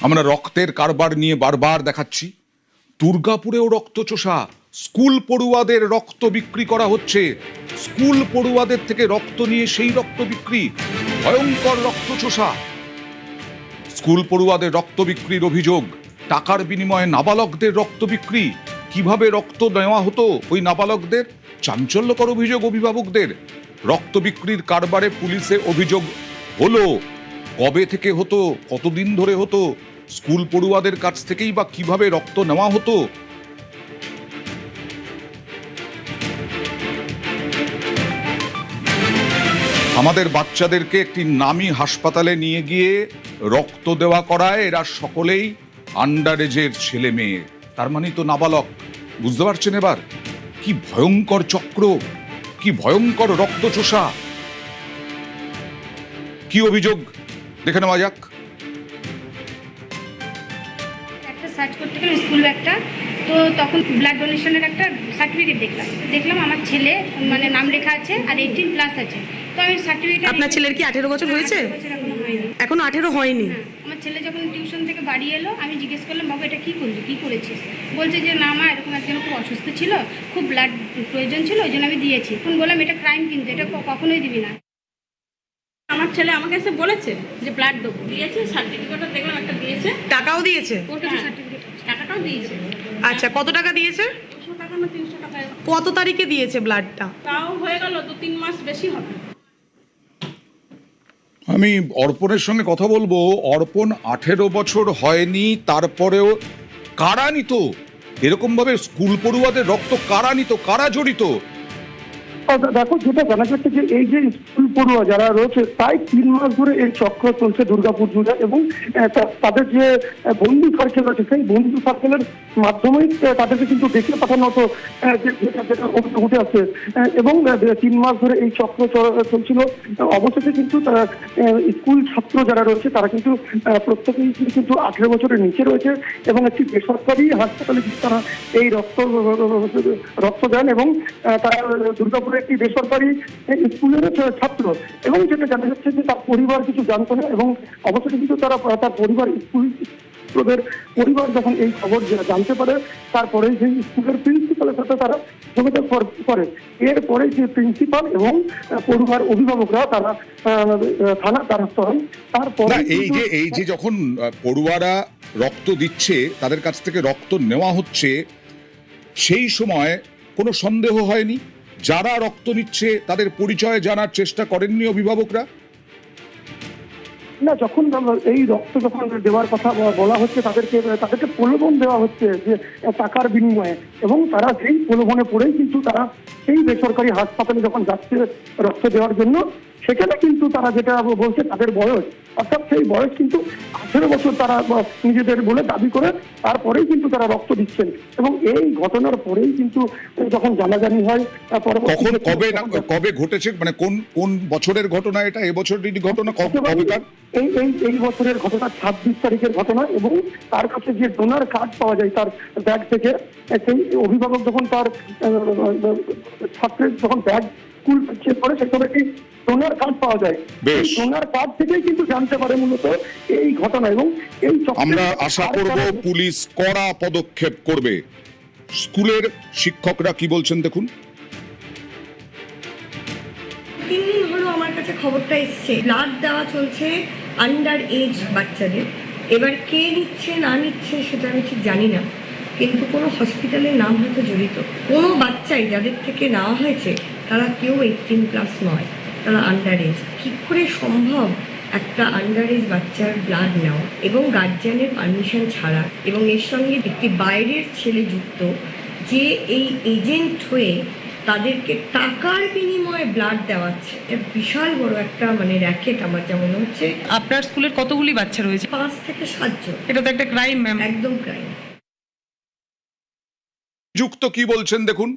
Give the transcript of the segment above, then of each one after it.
আমরা রক্তের কারবার নিয়ে বারবার দেখাচ্ছি। দুর্গাপুরেও রক্তচোষা, স্কুল পড়ুয়াদের রক্ত বিক্রি করা হচ্ছে। স্কুল পড়ুয়াদের থেকে রক্ত নিয়ে সেই রক্ত বিক্রি, ভয়ঙ্কর রক্তচোষা। স্কুল পড়ুয়াদের রক্ত বিক্রির অভিযোগ, টাকার বিনিময়ে নাবালকদের রক্ত বিক্রি। কিভাবে রক্ত নেওয়া হতো ওই নাবালকদের? চাঞ্চল্যকর অভিযোগ অভিভাবকদের। রক্ত বিক্রির কারবারে পুলিশে অভিযোগ হলো, কবে থেকে হতো, কতদিন ধরে হতো, স্কুল পড়ুয়াদের কাছ থেকেই বা কিভাবে রক্ত নেওয়া হতো? আমাদের বাচ্চাদেরকে একটি নামী হাসপাতালে নিয়ে গিয়ে রক্ত দেওয়া করায় এরা সকলেই আন্ডার এজের ছেলে মেয়ে, তার মানে তো নাবালক। বুঝতে পারছেন এবার কি ভয়ঙ্কর চক্র, কি ভয়ঙ্কর রক্তচোষা। কি অভিযোগ দেখে নেওয়া যাক। একটা সার্চ করতে গেলাম স্কুল ব্যাগটা, তো তখন ব্লাড ডোনেশনের একটা সার্টিফিকেট দেখলাম আমার ছেলে মানে নাম লেখা আছে আর 18+ আছে। তো আমি সার্টিফিকেট। আপনার ছেলের কি 18 বছর হয়েছে? এখনো হয়নি। এখনো 18 হয়নি? আমার ছেলে যখন টিউশন থেকে বাড়ি এলো, আমি জিজ্ঞেস করলাম, বাবা এটা কি করলি, কি করেছিস? বলছে যে না মা, এরকম একজন খুব অসুস্থ ছিল, খুব ব্লাড প্রয়োজন ছিল, ওই জন্য আমি দিয়েছি। তখন বললাম এটা ক্রাইম, কিন্তু এটা কখনোই দিবি না। আমার ছেলে আমাকে এসে বলেছে যে ব্লাড দেবো, দিয়েছে, সার্টিফিকেটও দেখলাম একটা দিয়েছে, টাকাও দিয়েছে? ওর কাছে সার্টিফিকেট টাকাটাও দিয়েছে। আচ্ছা, কত টাকা দিয়েছে? 200 টাকা না 300 টাকা, কত তারিখে দিয়েছে ব্লাডটা? তাও হয়ে গেল 2-3 মাস বেশি হবে। আমি অর্পণের সঙ্গে কথা বলবো। অর্পণ 18 বছর হয়নি, তারপরেও কারা নিত এরকম ভাবে স্কুল পড়ুয়াদের রক্ত? কারা নিত, কারা জড়িত? দেখো, যেটা জানা যাচ্ছে যে এই যে স্কুল পড়ুয়া যারা রয়েছে প্রায় 3 মাস ধরে এই চক্র চলছে দুর্গাপুর জুড়ে, এবং তাদের যে বন্ধু সার্কেল আছে সেই বন্ধু সার্কেলের মাধ্যমেই তাদেরকে কিন্তু ডেকে পাঠানো হতো, যেটা উঠে আসছে। এবং 3 মাস ধরে এই চক্র চলছিল। অবশেষে কিন্তু স্কুল ছাত্র যারা রয়েছে তারা কিন্তু প্রত্যেকেই কিন্তু 18 বছরের নিচে রয়েছে, এবং একটি বেসরকারি হাসপাতালে কিন্তু তারা এই রক্ত দেন, এবং তারা দুর্গাপুরে একটি বেসরকারি স্কুলের ছাত্র। এবং যেটা জানা যাচ্ছে যে তার পরিবার কিছু জানতো না, এবং অবশ্যই কিন্তু তার পরিবার স্কুলের পরিবার যখন এই খবর জানতে পারে, তারপরে সেই স্কুলের প্রিন্সিপালের সাথে তারা যোগাযোগ করে। এরপরে যে প্রিন্সিপাল এবং পড়ুয়ার অভিভাবকরা তারা থানার দ্বারস্থ হন। তারপরে এই যে যখন পড়ুয়ারা রক্ত দিচ্ছে, তাদের কাছ থেকে রক্ত নেওয়া হচ্ছে, সেই সময় কোনো সন্দেহ হয়নি? যারা রক্ত নিচ্ছে তাদের পরিচয় জানার চেষ্টা করেননি অভিভাবকরা? না, যখন এই রক্ত যখন দেওয়ার কথা বলা হচ্ছে, তাদেরকে প্রলোভন দেওয়া হচ্ছে যে টাকার বিনিময়ে, এবং তারা সেই প্রলোভনে পড়েই কিন্তু তারা সেই বেসরকারি হাসপাতালে যখন যাচ্ছে রক্ত দেওয়ার জন্য, সেখানে কিন্তু তারা যেটা বলছে তাদের বয়স, অর্থাৎ সেই বয়স কিন্তু 18 বছর তারা নিজেদের বলে দাবি করে, তারপরেই কিন্তু তারা রক্ত দিচ্ছেন। এবং এই ঘটনার পরেই কিন্তু যখন জানাজানি হয়, কবে ঘটেছে, মানে কোন বছরের ঘটনা এটা? এবছরের ঘটনা? কবেকার? এই বছরের ঘটনা, 26 তারিখের ঘটনা। এবং তার কাছে যে ডোনার কার্ড পাওয়া যায় তার ব্যাগ থেকে, সেই অভিভাবক যখন তার ছাত্রের যখন ব্যাগ স্কুল চেক করে, সেখানে একটি ডোনার কার্ড পাওয়া যায়। ডোনার কার্ড থেকেই কিন্তু জানতে পারে মূলত এই ঘটনা। এবং এই আমরা আশা করব পুলিশ কড়া পদক্ষেপ করবে। স্কুলের শিক্ষকরা কি বলছেন দেখুন। 3 দিন হলো আমার কাছে খবরটা এসছে, ব্লাড দেওয়া চলছে আন্ডার এজ বাচ্চাদের। এবার কে নিচ্ছে না নিচ্ছে সেটা আমি ঠিক জানি না, কিন্তু কোনো হসপিটালের নাম হয়তো জড়িত। কোনো বাচ্চাই যাদের থেকে নেওয়া হয়েছে তারা কেউ 18+ নয়, তারা আন্ডার এজ। কী করে সম্ভব একটা আন্ডার এজ বাচ্চার ব্লাড নেওয়া এবং গার্জিয়ানের পারমিশন ছাড়া, এবং এর সঙ্গে একটি বাইরের ছেলে যুক্ত, যে এই এজেন্ট হয়ে তাদেরকে টাকার বিনিময়ে ব্লাড দেওয়াচ্ছে? এটা বিশাল বড় একটা র্যাকেট আমার যা মনে হচ্ছে। আপনার স্কুলের কতগুলি বাচ্চা রয়েছে? 5 থেকে 7 জন। এটা তো একটা ক্রাইম ম্যাম। একদম ক্রাইম। যুক্ত কি বলছেন দেখুন।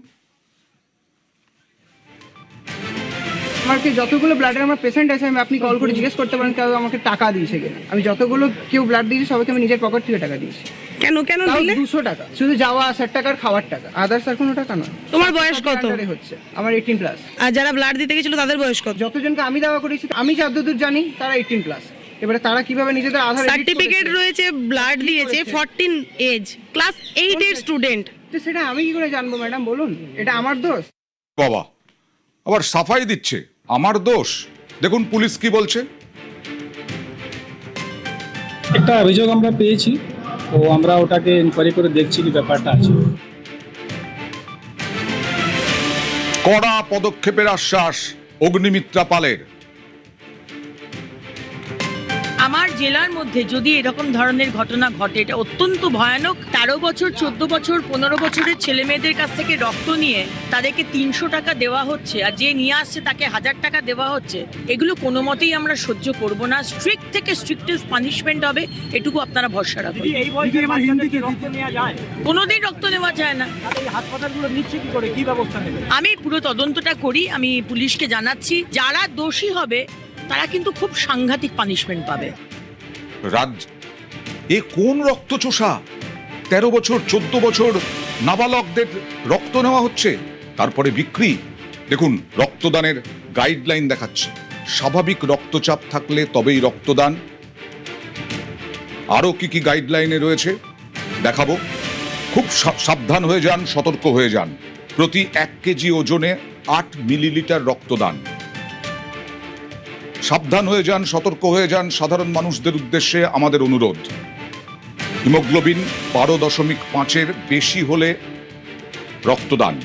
আমাকে যতগুলো ব্লাডের আমার পেশেন্ট আছে, আপনি কল করে জিজ্ঞেস করতে পারেন কেউ আমাকে টাকা দিয়েছে কিনা। আমি যতগুলো কেউ ব্লাড দিয়েছি সবাইকে আমি নিজের পকেট থেকে টাকা দিয়েছি। কেন দিলে? 200 টাকা, শুধু যাওয়া আসার টাকা আর খাওয়ার টাকা, আদার্স আর কোনো টাকা নয়। তোমার বয়স কত? হচ্ছে আমার 18+। আর যারা ব্লাড দিতে গেছিল তাদের বয়স কত? যতজনকে আমি দাওয়া করেছি, আমি যতদূর জানি তারা 18+। এবারে তারা কিভাবে নিজেদের আধার edit সার্টিফিকেট করেছে? রয়েছে, ব্লাড দিয়েছে, 14 এজ, ক্লাস 8 এর স্টুডেন্ট। তো সেটা আমি কি করে জানবো ম্যাডাম, বলুন? এটা আমার দোষ? বাবা আবার সাফাই দিচ্ছে আমার দোষ। দেখুন পুলিশ কি বলছে। একটা অভিযোগ আমরা পেয়েছি, তো আমরা ওটাকে ইনকোয়ারি করে দেখছি কি ব্যাপারটা আছে। কড়া পদক্ষেপের আশ্বাস অগ্নিমিত্রা পালের। আমার জেলার মধ্যে যদি এরকম ধরনের ঘটনা ঘটে, এটা অত্যন্ত ভয়ানক। 13 বছর, 14 বছর, 15 বছরের ছেলে মেয়েদের কাছ থেকে রক্ত নিয়ে তাদেরকে 300 টাকা দেওয়া হচ্ছে, আর যে নিয়ে আসছে তাকে 1000 টাকা দেওয়া হচ্ছে। এগুলো কোনো মতেই আমরা সহ্য করব না। স্ট্রিক্ট থেকে স্ট্রিক্টেস্ট পানিশমেন্ট হবে, এটুকু আপনারা ভরসা রাখুন। কোনোদিন রক্ত নেওয়া যায় না। আমি পুরো তদন্তটা করি, আমি পুলিশকে জানাচ্ছি। যারা দোষী হবে তারা কিন্তু খুব সাংঘাতিক পানিশমেন্ট পাবে। এ কোন রক্তচোষা? 13 বছর 14 বছর নাবালকদের রক্ত নেওয়া হচ্ছে, তারপরে বিক্রি। দেখুন রক্তদানের গাইডলাইন দেখাচ্ছে, স্বাভাবিক রক্তচাপ থাকলে তবেই রক্তদান। আরো কি কি গাইডলাইনে রয়েছে দেখাবো। খুব সাবধান হয়ে যান, সতর্ক হয়ে যান। প্রতি 1 কেজি ওজনে 8 মিলিলিটার রক্তদান। সাবধান হয়ে যান, সতর্ক হয়ে যান। সাধারণ মানুষদের উদ্দেশ্যে আমাদের অনুরোধ, হিমোগ্লোবিন 12.5-এর বেশি হলে রক্তদান,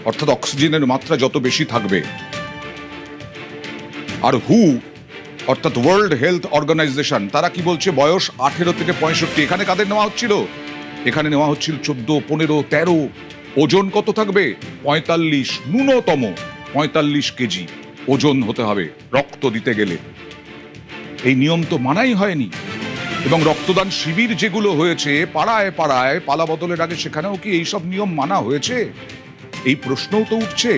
অর্থাৎ অক্সিজেনের মাত্রা যত বেশি থাকবে। আর অর্থাৎ ওয়ার্ল্ড হেলথ অর্গানাইজেশন, তারা কি বলছে? বয়স 18 থেকে 65। এখানে কাদের নেওয়া হচ্ছিল? এখানে নেওয়া হচ্ছিল 14, 15, 13। ওজন কত থাকবে? 45, ন্যূনতম 45 কেজি ওজন হতে হবে রক্ত দিতে গেলে। এই নিয়ম তো মানাই হয়নি। এবং রক্তদান শিবির যেগুলো হয়েছে পাড়ায় পাড়ায় পালা বদলের আগে, সেখানেও কি এইসব নিয়ম মানা হয়েছে? এই প্রশ্নও তো উঠছে।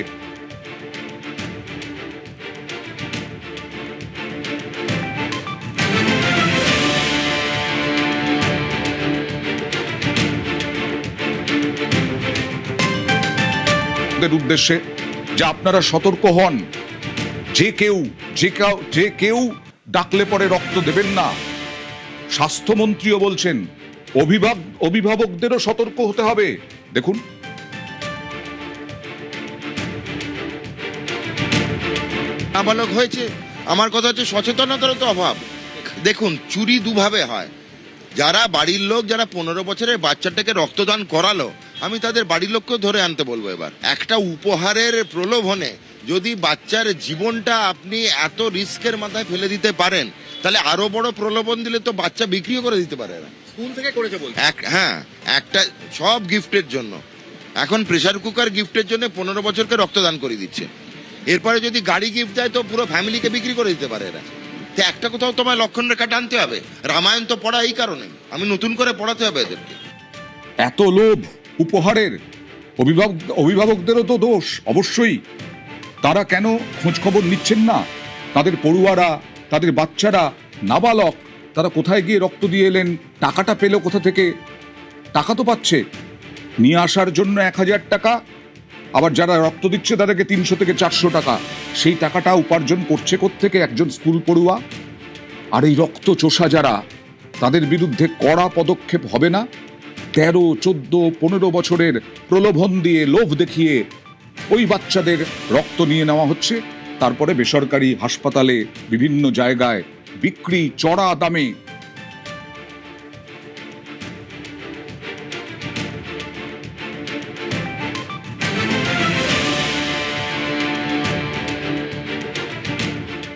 উদ্দেশ্যে যে আপনারা সতর্ক হন, যে কেউ ডাকলে পরে রক্ত দেবেন না। স্বাস্থ্যমন্ত্রীও বলছেন, অভিভাবকদেরও সতর্ক হতে হবে। দেখুন নাবালক হয়েছে, আমার কথা হচ্ছে সচেতনতার তো অভাব। দেখুন চুরি দুভাবে হয়। যারা বাড়ির লোক, যারা 15 বছরের বাচ্চাটাকে রক্তদান করালো, আমি তাদের বাড়ির লোককেও ধরে আনতে বলবো। এবার একটা উপহারের প্রলোভনে যদি বাচ্চার জীবনটা আপনি এত রিস্কের মাথায় ফেলে দিতে পারেন, তাহলে আরো বড় প্রলোভন দিলে তো বাচ্চা বিক্রিও করে দিতে পারে। স্কুল থেকে করেছে বলছে। হ্যাঁ, একটা সব গিফটের জন্য। এখন প্রেসার কুকার গিফটের জন্য 15 বছরকে রক্তদান করে দিচ্ছে। এরপরে যদি গাড়ি গিফট দেয় তো পুরো ফ্যামিলিকে বিক্রি করে দিতে পারে এরা। তো একটা কোথাও তোমায় লক্ষণ রেখা টানতে হবে। রামায়ণ তো পড়া এই কারণে, আমি নতুন করে পড়াতে হবে এদেরকে। এত লোভ উপহারের, অভিভাবকদেরও তো দোষ অবশ্যই। তারা কেন খোঁজ খবর নিচ্ছেন না? তাদের পড়ুয়ারা, তাদের বাচ্চারা, নাবালক, তারা কোথায় গিয়ে রক্ত দিয়ে এলেন? টাকাটা পেল কোথা থেকে? টাকা তো পাচ্ছে, নিয়ে আসার জন্য 1000 টাকা, আবার যারা রক্ত দিচ্ছে তাদেরকে 300 থেকে 400 টাকা। সেই টাকাটা উপার্জন করছে কোত্থেকে? একজন স্কুল পড়ুয়া। আর এই রক্ত চোষা যারা, তাদের বিরুদ্ধে কড়া পদক্ষেপ হবে না? 13, 14, 15 বছরের প্রলোভন দিয়ে, লোভ দেখিয়ে ওই বাচ্চাদের রক্ত নিয়ে নেওয়া হচ্ছে, তারপরে বেসরকারি হাসপাতালে বিভিন্ন জায়গায় বিক্রি চড়া দামে।